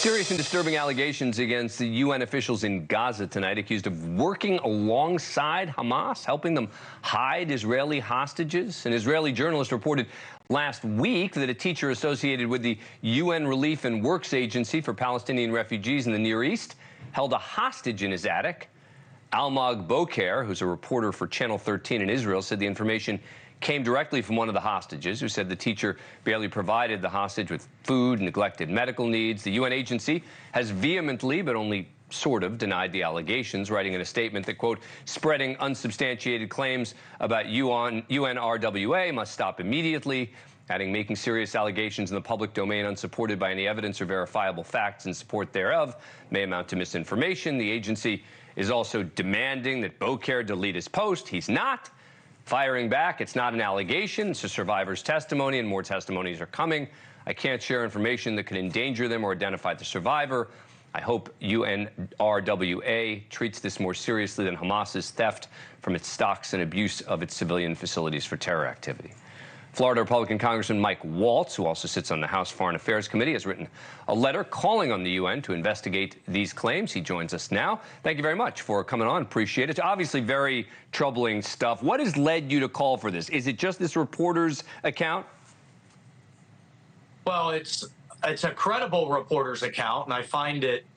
Serious and disturbing allegations against the UN officials in Gaza tonight, accused of working alongside Hamas, helping them hide Israeli hostages. An Israeli journalist reported last week that a teacher associated with the UN Relief and Works Agency for Palestinian Refugees in the Near East held a hostage in his attic. Almog Boker, who's a reporter for Channel 13 in Israel, said the information came directly from one of the hostages, who said the teacher barely provided the hostage with food, neglected medical needs. The UN agency has vehemently, but only sort of, denied the allegations, writing in a statement that, quote, spreading unsubstantiated claims about UNRWA must stop immediately, adding making serious allegations in the public domain unsupported by any evidence or verifiable facts in support thereof may amount to misinformation. The agency is also demanding that Boker delete his post. He's not. Firing back, it's not an allegation, it's a survivor's testimony, and more testimonies are coming. I can't share information that could endanger them or identify the survivor. I hope UNRWA treats this more seriously than Hamas's theft from its stocks and abuse of its civilian facilities for terror activity. Florida Republican Congressman Mike Waltz, who also sits on the House Foreign Affairs Committee, has written a letter calling on the UN to investigate these claims. He joins us now. Thank you very much for coming on. Appreciate it. Obviously, very troubling stuff. What has led you to call for this? Is it just this reporter's account? Well, it's a credible reporter's account, and I find it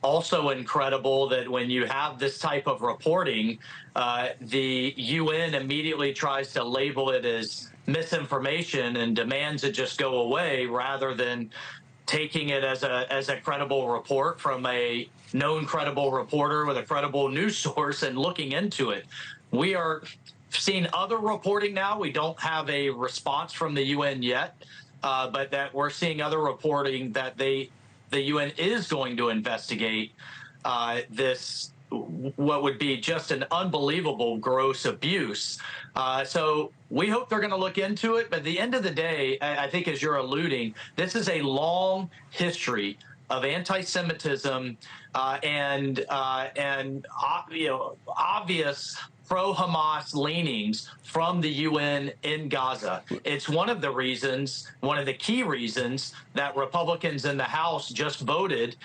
also incredible that when you have this type of reporting, the UN immediately tries to label it as misinformation and demands it just go away, rather than taking it as a credible report from a known credible reporter with a credible news source and looking into it. We are seeing other reporting now. We don't have a response from the UN yet, but that we're seeing other reporting that the UN is going to investigate this, what would be just an unbelievable gross abuse. So we hope they're going to look into it. But at the end of the day, I think, as you're alluding, this is a long history of anti-Semitism and obvious pro-Hamas leanings from the UN in Gaza. It's one of the reasons, one of the key reasons, that Republicans in the House just voted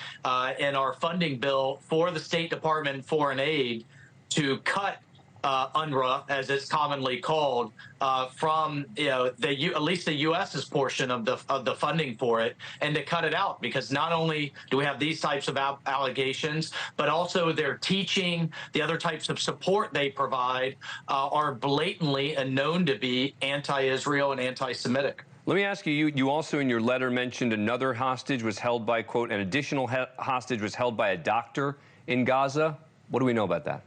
in our funding bill for the State Department foreign aid to cut UNRWA, as it's commonly called, from at least the U.S.'s portion of the funding for it, and to cut it out, because not only do we have these types of allegations, but also their teaching, the other types of support they provide are blatantly and known to be anti-Israel and anti-Semitic. Let me ask you, you also in your letter mentioned another hostage was held by, quote, an additional hostage was held by a doctor in Gaza. What do we know about that?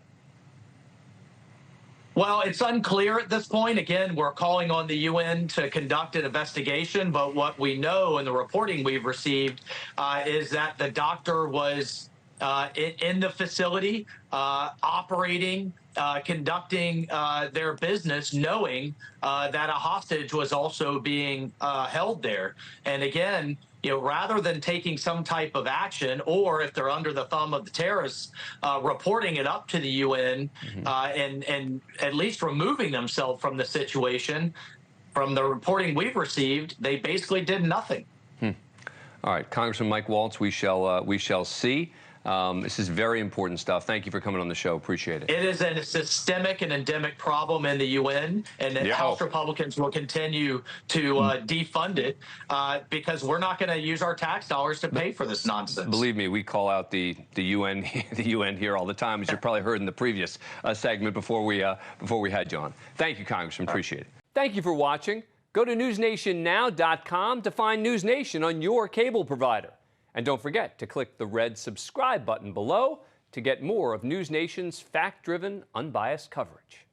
Well, it's unclear at this point. Again, we're calling on the UN to conduct an investigation, but what we know in the reporting we've received is that the doctor was in the facility, operating, conducting their business, knowing that a hostage was also being held there. And again, rather than taking some type of action, or if they're under the thumb of the terrorists, reporting it up to the UN and at least removing themselves from the situation, from the reporting we've received, they basically did nothing. All right, Congressman Mike Waltz, we shall see. This is very important stuff. Thank you for coming on the show. Appreciate it. It is a systemic and endemic problem in the UN, and the House Republicans will continue to defund it because we're not going to use our tax dollars to pay for this nonsense. Believe me, we call out the UN here all the time, as you probably heard in the previous segment before we had you on. Thank you, Congressman. Appreciate it. Thank you for watching. Go to newsnationnow.com to find NewsNation on your cable provider. And don't forget to click the red subscribe button below to get more of NewsNation's fact-driven, unbiased coverage.